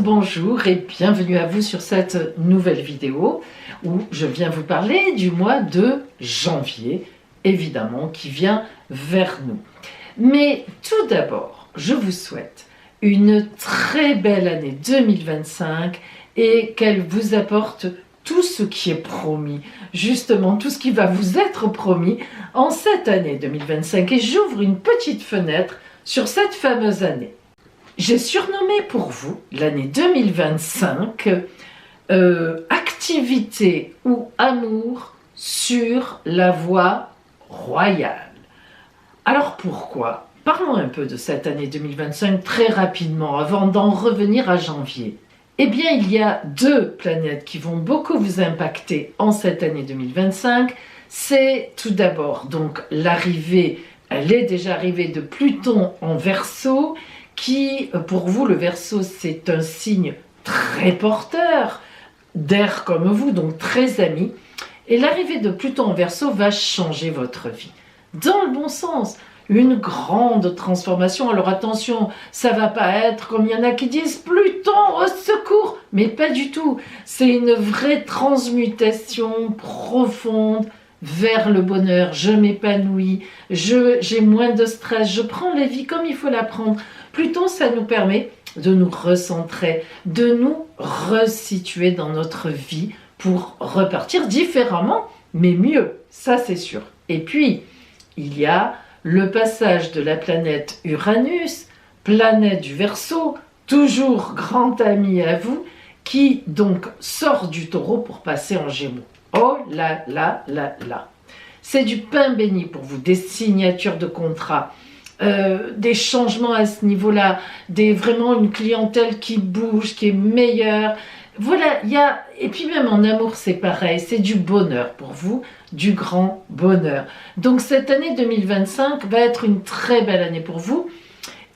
bonjour et bienvenue à vous sur cette nouvelle vidéo où je viens vous parler du mois de janvier, évidemment, qui vient vers nous. Mais tout d'abord, je vous souhaite une très belle année 2025 et qu'elle vous apporte tout ce qui est promis, justement tout ce qui va vous être promis en cette année 2025. Et j'ouvre une petite fenêtre sur cette fameuse année. J'ai surnommé pour vous l'année 2025 activité ou amour sur la voie royale. Alors pourquoi? Parlons un peu de cette année 2025 très rapidement avant d'en revenir à janvier. Eh bien, il y a deux planètes qui vont beaucoup vous impacter en cette année 2025. C'est tout d'abord donc l'arrivée, elle est déjà arrivée, de Pluton en Verseau, qui, pour vous, le Verseau, c'est un signe très porteur d'air comme vous, donc très ami. Et l'arrivée de Pluton en Verseau va changer votre vie, dans le bon sens. Une grande transformation. Alors attention, ça va pas être comme il y en a qui disent Pluton au secours, mais pas du tout. C'est une vraie transmutation profonde vers le bonheur. Je m'épanouis, j'ai moins de stress, je prends la vie comme il faut la prendre. Pluton, ça nous permet de nous recentrer, de nous resituer dans notre vie pour repartir différemment, mais mieux, ça c'est sûr. Et puis, il y a le passage de la planète Uranus, planète du Verseau, toujours grand ami à vous, qui donc sort du Taureau pour passer en Gémeaux. Oh là là là là. C'est du pain béni pour vous, des signatures de contrats, des changements à ce niveau-là, vraiment une clientèle qui bouge, qui est meilleure. Voilà, et puis même en amour c'est pareil, c'est du bonheur pour vous, du grand bonheur. Donc cette année 2025 va être une très belle année pour vous.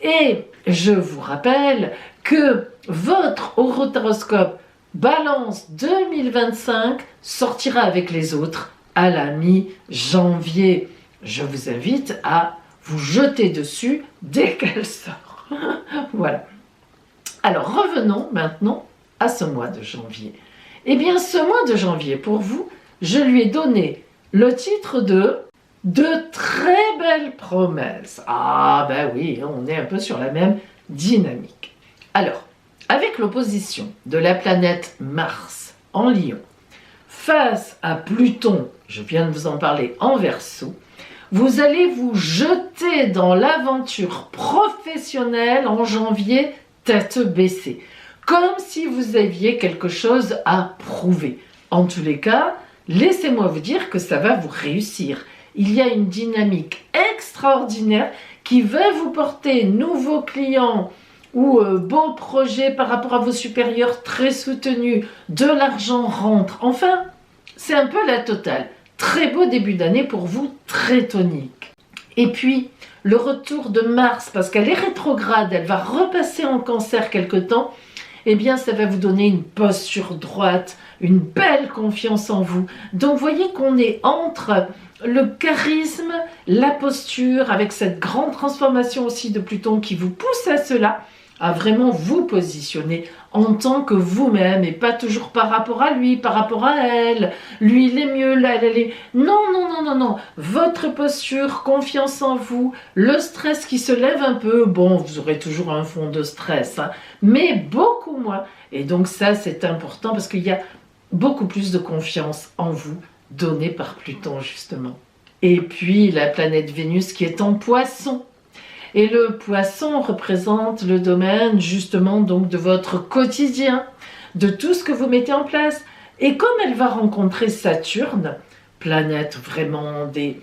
Et je vous rappelle que votre horoscope Balance 2025 sortira avec les autres à la mi-janvier. Je vous invite à vous jeter dessus dès qu'elle sort. Voilà. Alors revenons maintenant à ce mois de janvier. Eh bien, ce mois de janvier, pour vous, je lui ai donné le titre de très belles promesses. Ah ben oui, on est un peu sur la même dynamique. Alors, avec l'opposition de la planète Mars en Lion face à Pluton, je viens de vous en parler, en Verseau, vous allez vous jeter dans l'aventure professionnelle en janvier tête baissée, comme si vous aviez quelque chose à prouver. En tous les cas, laissez-moi vous dire que ça va vous réussir. Il y a une dynamique extraordinaire qui va vous porter nouveaux clients ou beaux projets par rapport à vos supérieurs très soutenus, de l'argent rentre. Enfin, c'est un peu la totale. Très beau début d'année pour vous, très tonique. Et puis, le retour de Mars, parce qu'elle est rétrograde, elle va repasser en Cancer quelque temps, eh bien, ça va vous donner une posture droite, une belle confiance en vous. Donc, voyez qu'on est entre le charisme, la posture, avec cette grande transformation aussi de Pluton qui vous pousse à cela, à vraiment vous positionner en tant que vous-même et pas toujours par rapport à lui, par rapport à elle. Lui, il est mieux, là, elle est... Non, non, non, non, non. Votre posture, confiance en vous, le stress qui se lève un peu. Bon, vous aurez toujours un fond de stress, hein, mais beaucoup moins. Et donc ça, c'est important parce qu'il y a beaucoup plus de confiance en vous donnée par Pluton, justement. Et puis, la planète Vénus qui est en Poisson. Et le Poisson représente le domaine justement donc de votre quotidien, de tout ce que vous mettez en place. Et comme elle va rencontrer Saturne, planète vraiment des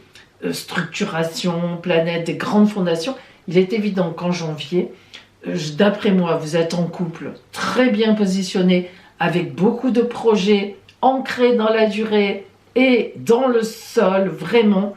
structurations, planète des grandes fondations, il est évident qu'en janvier, d'après moi, vous êtes en couple très bien positionné, avec beaucoup de projets ancrés dans la durée et dans le sol, vraiment.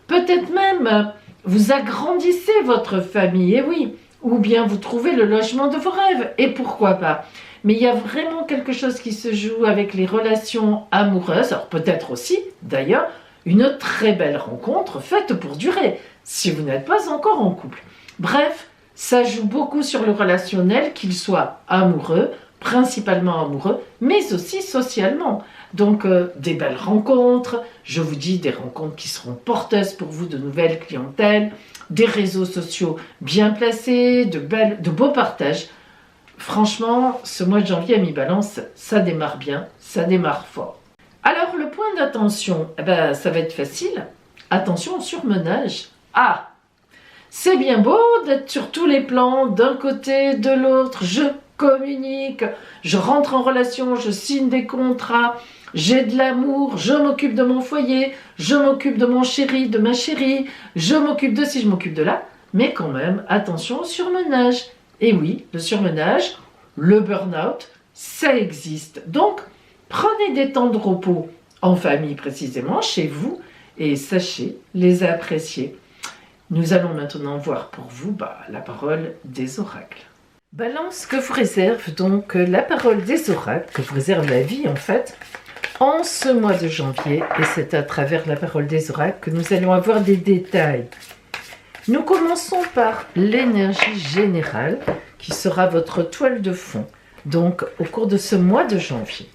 Peut-être même... vous agrandissez votre famille, et oui, ou bien vous trouvez le logement de vos rêves, et pourquoi pas. Mais il y a vraiment quelque chose qui se joue avec les relations amoureuses, alors peut-être aussi, d'ailleurs, une très belle rencontre faite pour durer, si vous n'êtes pas encore en couple. Bref, ça joue beaucoup sur le relationnel, qu'il soit amoureux, principalement amoureux, mais aussi socialement. Donc, des belles rencontres, je vous dis des rencontres qui seront porteuses pour vous de nouvelles clientèles, des réseaux sociaux bien placés, de beaux partages. Franchement, ce mois de janvier à mi-balance, ça démarre bien, ça démarre fort. Alors, le point d'attention, ça va être facile. Attention au surmenage. Ah, c'est bien beau d'être sur tous les plans, d'un côté, de l'autre, je communique, je rentre en relation, je signe des contrats, j'ai de l'amour, je m'occupe de mon foyer, je m'occupe de mon chéri, de ma chérie, je m'occupe de ci, je m'occupe de là, mais quand même, attention au surmenage. Et oui, le surmenage, le burn-out, ça existe. Donc, prenez des temps de repos en famille précisément, chez vous, et sachez les apprécier. Nous allons maintenant voir pour vous la parole des oracles. Balance, que vous réserve donc la parole des oracles, que vous réserve la vie en fait, en ce mois de janvier, et c'est à travers la parole des oracles que nous allons avoir des détails. Nous commençons par l'énergie générale, qui sera votre toile de fond, donc au cours de ce mois de janvier.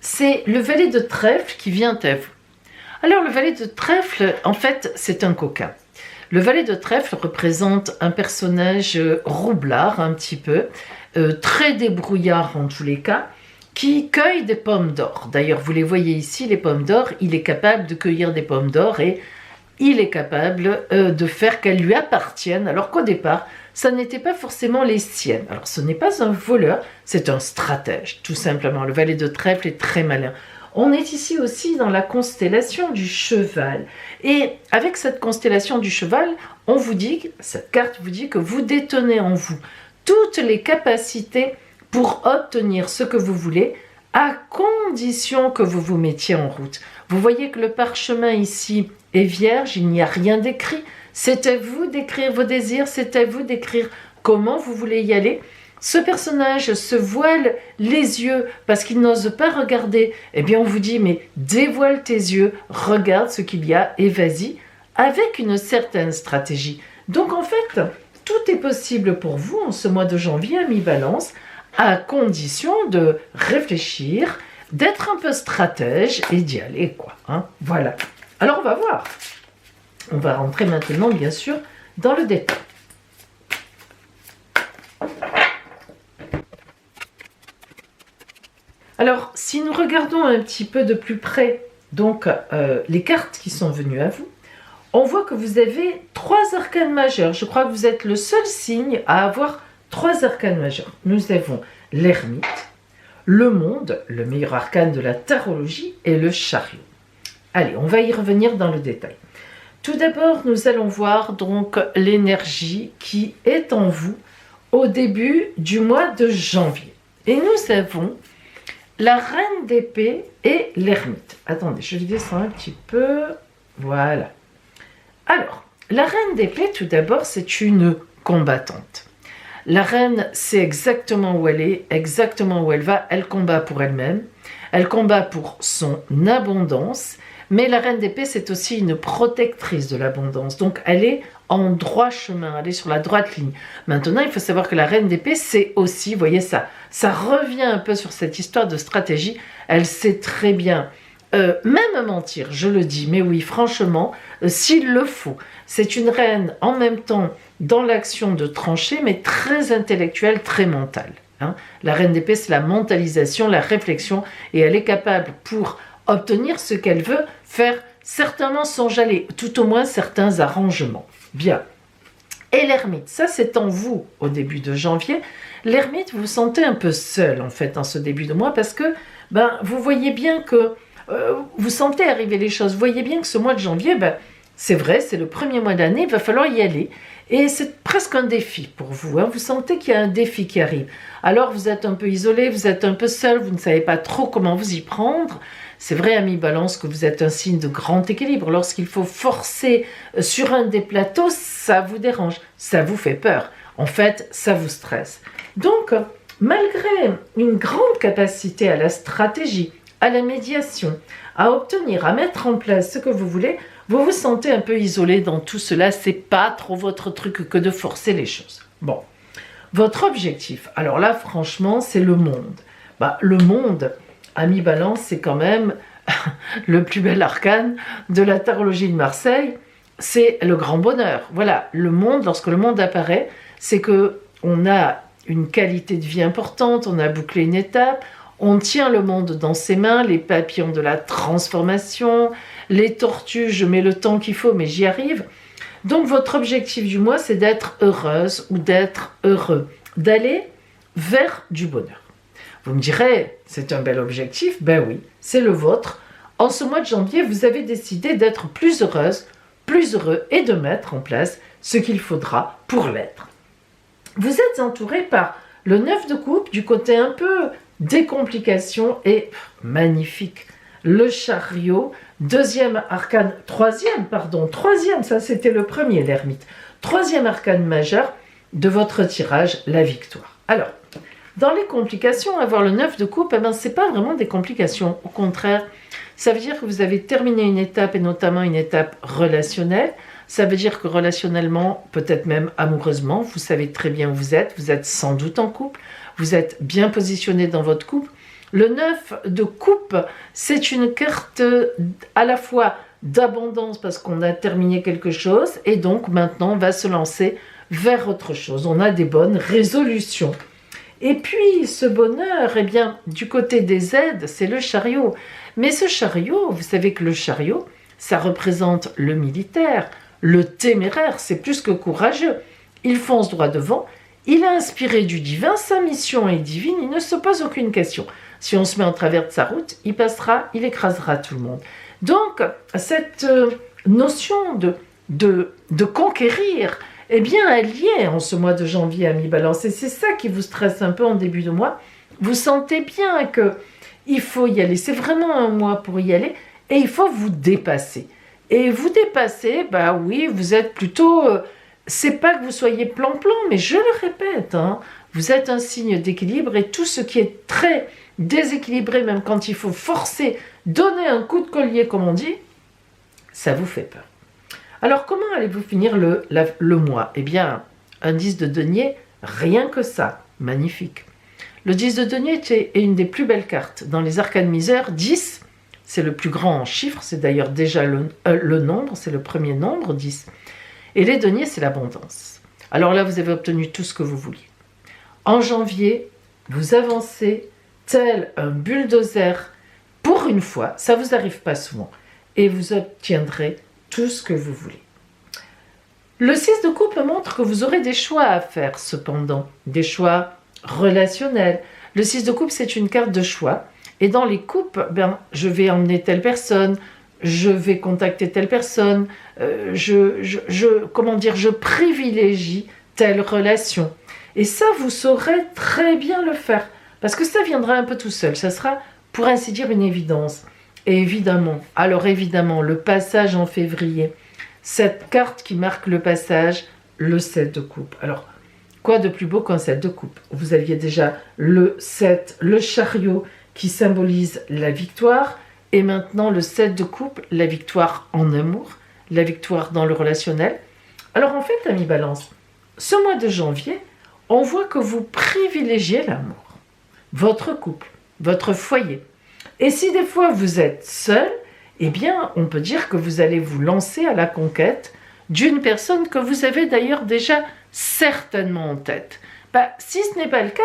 C'est le valet de trèfle qui vient à vous. Alors le valet de trèfle, en fait, c'est un coquin. Le valet de trèfle représente un personnage roublard un petit peu, très débrouillard en tous les cas, qui cueille des pommes d'or. D'ailleurs, vous les voyez ici, les pommes d'or, il est capable de cueillir des pommes d'or et il est capable de faire qu'elles lui appartiennent, alors qu'au départ, ça n'était pas forcément les siennes. Alors ce n'est pas un voleur, c'est un stratège, tout simplement. Le valet de trèfle est très malin. On est ici aussi dans la constellation du cheval. Et avec cette constellation du cheval, on vous dit, cette carte vous dit que vous détenez en vous toutes les capacités pour obtenir ce que vous voulez, à condition que vous vous mettiez en route. Vous voyez que le parchemin ici est vierge, il n'y a rien d'écrit. C'est à vous d'écrire vos désirs, c'est à vous d'écrire comment vous voulez y aller. Ce personnage se voile les yeux parce qu'il n'ose pas regarder. Eh bien, on vous dit, mais dévoile tes yeux, regarde ce qu'il y a et vas-y, avec une certaine stratégie. Donc, en fait, tout est possible pour vous en ce mois de janvier à mi-balance, à condition de réfléchir, d'être un peu stratège et d'y aller, quoi. Voilà. Alors, on va voir. On va rentrer maintenant, bien sûr, dans le détail. Alors, si nous regardons un petit peu de plus près donc les cartes qui sont venues à vous, on voit que vous avez 3 arcanes majeurs. Je crois que vous êtes le seul signe à avoir 3 arcanes majeurs. Nous avons l'ermite, le monde, le meilleur arcane de la tarologie, et le chariot. Allez, on va y revenir dans le détail. Tout d'abord, nous allons voir donc l'énergie qui est en vous au début du mois de janvier. Et nous avons la reine d'épée et l'ermite. Attendez, je descends un petit peu. Voilà. Alors, la reine d'épée, tout d'abord, c'est une combattante. La reine sait exactement où elle est, exactement où elle va. Elle combat pour elle-même. Elle combat pour son abondance. Mais la reine d'épée, c'est aussi une protectrice de l'abondance. Donc, elle est en droit chemin, elle est sur la droite ligne. Maintenant, il faut savoir que la reine d'épée, c'est aussi, vous voyez ça revient un peu sur cette histoire de stratégie. Elle sait très bien, même mentir, je le dis, mais oui, franchement, s'il le faut. C'est une reine en même temps dans l'action de trancher, mais très intellectuelle, très mentale. La reine d'épée, c'est la mentalisation, la réflexion, et elle est capable pour obtenir ce qu'elle veut, faire certainement sans jaler, tout au moins certains arrangements. Bien. Et l'ermite, ça c'est en vous au début de janvier. L'ermite, vous vous sentez un peu seul en fait en ce début de mois parce que vous voyez bien que vous sentez arriver les choses. Vous voyez bien que ce mois de janvier, c'est vrai, c'est le premier mois d'année, il va falloir y aller. Et c'est presque un défi pour vous. Vous sentez qu'il y a un défi qui arrive. Alors vous êtes un peu isolé, vous êtes un peu seul, vous ne savez pas trop comment vous y prendre. C'est vrai, ami Balance, que vous êtes un signe de grand équilibre. Lorsqu'il faut forcer sur un des plateaux, ça vous dérange, ça vous fait peur. En fait, ça vous stresse. Donc, malgré une grande capacité à la stratégie, à la médiation, à obtenir, à mettre en place ce que vous voulez, vous vous sentez un peu isolé dans tout cela. C'est pas trop votre truc que de forcer les choses. Bon, Votre objectif, alors là, franchement, c'est le monde. Le monde, ami Balance, c'est quand même le plus bel arcane de la tarologie de Marseille. C'est le grand bonheur. Voilà, le monde, lorsque le monde apparaît, c'est que on a une qualité de vie importante, on a bouclé une étape, on tient le monde dans ses mains, les papillons de la transformation, les tortues, je mets le temps qu'il faut, mais j'y arrive. Donc votre objectif du mois, c'est d'être heureuse ou d'être heureux, d'aller vers du bonheur. Vous me direz, c'est un bel objectif, ben oui, c'est le vôtre. En ce mois de janvier, vous avez décidé d'être plus heureuse, plus heureux et de mettre en place ce qu'il faudra pour l'être. Vous êtes entouré par le 9 de coupe, du côté un peu décomplication et magnifique. Le chariot, troisième, ça c'était le premier, l'ermite. Troisième arcane majeur de votre tirage, la victoire. Alors, dans les complications, avoir le 9 de coupe, c'est pas vraiment des complications. Au contraire, ça veut dire que vous avez terminé une étape, et notamment une étape relationnelle. Ça veut dire que relationnellement, peut-être même amoureusement, vous savez très bien où vous êtes sans doute en couple, vous êtes bien positionné dans votre couple. Le 9 de coupe, c'est une carte à la fois d'abondance parce qu'on a terminé quelque chose et donc maintenant on va se lancer vers autre chose. On a des bonnes résolutions. Et puis ce bonheur, du côté des aides, c'est le chariot. Mais ce chariot, vous savez que le chariot, ça représente le militaire, le téméraire, c'est plus que courageux. Il fonce droit devant, il est inspiré du divin, sa mission est divine, il ne se pose aucune question. Si on se met en travers de sa route, il passera, il écrasera tout le monde. Donc, cette notion de conquérir, elle est en ce mois de janvier, ami Balance. Et c'est ça qui vous stresse un peu en début de mois. Vous sentez bien qu'il faut y aller. C'est vraiment un mois pour y aller. Et il faut vous dépasser. Et vous dépasser, oui, vous êtes plutôt... c'est pas que vous soyez plan-plan, mais je le répète, vous êtes un signe d'équilibre et tout ce qui est très déséquilibré, même quand il faut forcer, donner un coup de collier, comme on dit, ça vous fait peur. Alors, comment allez-vous finir le mois ? Un 10 de denier, rien que ça, magnifique. Le 10 de denier est une des plus belles cartes. Dans les arcanes misères, 10, c'est le plus grand en chiffres, c'est d'ailleurs déjà le nombre, c'est le premier nombre, 10. Et les deniers, c'est l'abondance. Alors là, vous avez obtenu tout ce que vous vouliez. En janvier, vous avancez tel un bulldozer. Pour une fois, ça ne vous arrive pas souvent. Et vous obtiendrez tout ce que vous voulez. Le 6 de coupe montre que vous aurez des choix à faire, cependant. Des choix relationnels. Le 6 de coupe, c'est une carte de choix. Et dans les coupes, je vais emmener telle personne, je vais contacter telle personne, je privilégie telle relation. Et ça, vous saurez très bien le faire. Parce que ça viendra un peu tout seul. Ça sera, pour ainsi dire, une évidence. Et évidemment, le passage en février, cette carte qui marque le passage, le 7 de coupe. Alors, quoi de plus beau qu'un 7 de coupe ? Vous aviez déjà le 7, le chariot, qui symbolise la victoire, et maintenant le 7 de coupe, la victoire en amour, la victoire dans le relationnel. Alors en fait, ami Balance, ce mois de janvier, on voit que vous privilégiez l'amour, votre couple, votre foyer. Et si des fois vous êtes seul, on peut dire que vous allez vous lancer à la conquête d'une personne que vous avez d'ailleurs déjà certainement en tête. Si ce n'est pas le cas,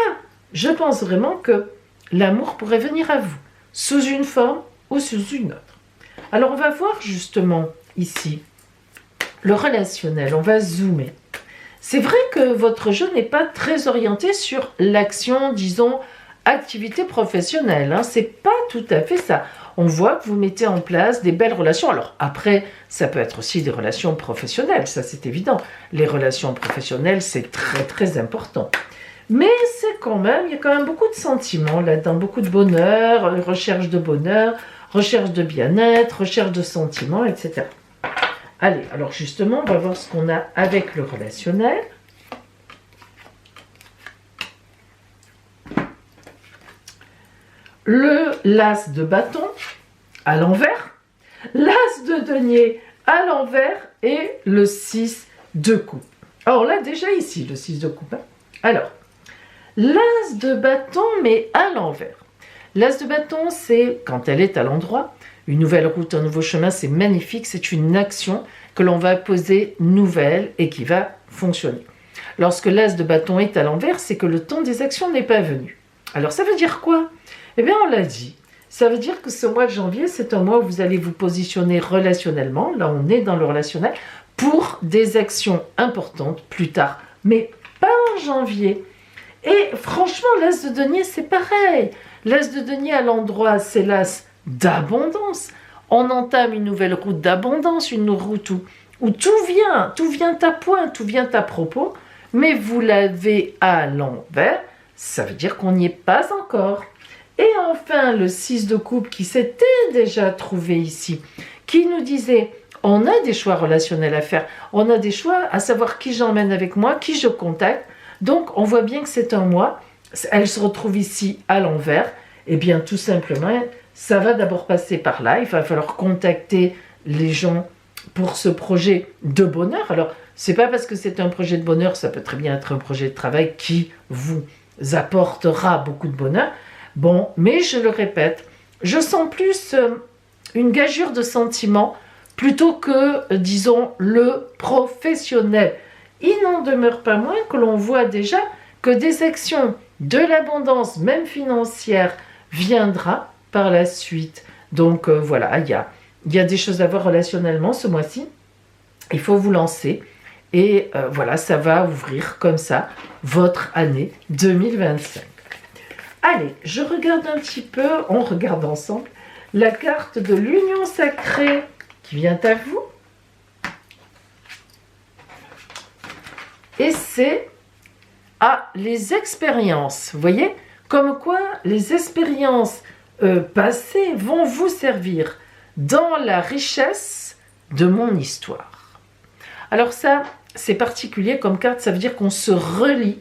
je pense vraiment que l'amour pourrait venir à vous, sous une forme ou sous une autre. Alors on va voir justement ici le relationnel, on va zoomer. C'est vrai que votre jeu n'est pas très orienté sur l'action, disons, activité professionnelle. C'est pas tout à fait ça. On voit que vous mettez en place des belles relations. Alors après, ça peut être aussi des relations professionnelles, ça c'est évident. Les relations professionnelles, c'est très très important. Mais il y a quand même beaucoup de sentiments là-dedans, beaucoup de bonheur, recherche de bien-être, recherche de sentiments, etc. Allez, alors justement, on va voir ce qu'on a avec le relationnel. L'as de bâton à l'envers, l'as de denier à l'envers et le 6 de coupe. Alors là, déjà ici, le 6 de coupe, Alors, l'as de bâton, mais à l'envers. L'as de bâton, c'est quand elle est à l'endroit. Une nouvelle route, un nouveau chemin, c'est magnifique. C'est une action que l'on va poser nouvelle et qui va fonctionner. Lorsque l'as de bâton est à l'envers, c'est que le temps des actions n'est pas venu. Alors, ça veut dire quoi? Eh bien, on l'a dit. Ça veut dire que ce mois de janvier, c'est un mois où vous allez vous positionner relationnellement. Là, on est dans le relationnel pour des actions importantes plus tard. Mais pas en janvier. Et franchement, l'as de denier, c'est pareil. L'as de denier à l'endroit, c'est l'as d'abondance. On entame une nouvelle route d'abondance, une route où tout vient à point, tout vient à propos, mais vous l'avez à l'envers, ça veut dire qu'on n'y est pas encore. Et enfin, le 6 de coupe qui s'était déjà trouvé ici, qui nous disait, on a des choix relationnels à faire, on a des choix à savoir qui j'emmène avec moi, qui je contacte. Donc, on voit bien que c'est un mois, elle se retrouve ici à l'envers. Eh bien, tout simplement, ça va d'abord passer par là. Il va falloir contacter les gens pour ce projet de bonheur. Alors, c'est pas parce que c'est un projet de bonheur, ça peut très bien être un projet de travail qui vous apportera beaucoup de bonheur. Bon, mais je le répète, je sens plus une gageure de sentiments plutôt que, disons, le professionnel. Il n'en demeure pas moins que l'on voit déjà que des actions de l'abondance, même financière, viendra par la suite. Donc voilà, il y a des choses à voir relationnellement ce mois-ci. Il faut vous lancer. Et voilà, ça va ouvrir comme ça votre année 2025. Allez, je regarde un petit peu, on regarde ensemble, la carte de l'union sacrée qui vient à vous. Et c'est les expériences. Vous voyez, comme quoi les expériences passées vont vous servir dans la richesse de mon histoire. Alors ça, c'est particulier comme carte, ça veut dire qu'on se relie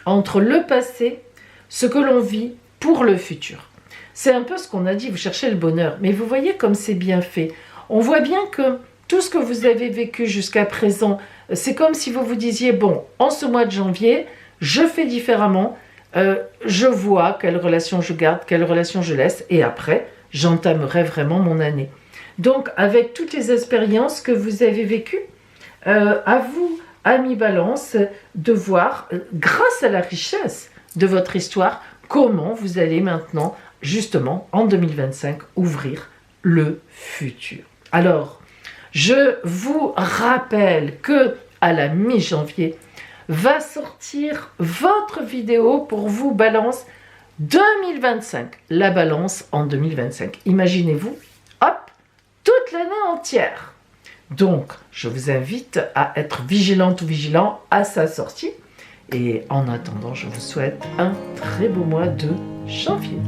entre le passé, ce que l'on vit pour le futur. C'est un peu ce qu'on a dit, vous cherchez le bonheur, mais vous voyez comme c'est bien fait. On voit bien que tout ce que vous avez vécu jusqu'à présent, c'est comme si vous vous disiez, bon, en ce mois de janvier, je fais différemment, je vois quelle relation je garde, quelle relation je laisse, et après, j'entamerai vraiment mon année. Donc, avec toutes les expériences que vous avez vécues, à vous, amis Balance, de voir, grâce à la richesse de votre histoire, comment vous allez maintenant, justement, en 2025, ouvrir le futur. Alors, je vous rappelle que à la mi-janvier, va sortir votre vidéo pour vous, Balance 2025. La Balance en 2025. Imaginez-vous, hop, toute l'année entière. Donc, je vous invite à être vigilante ou vigilant à sa sortie. Et en attendant, je vous souhaite un très beau mois de janvier.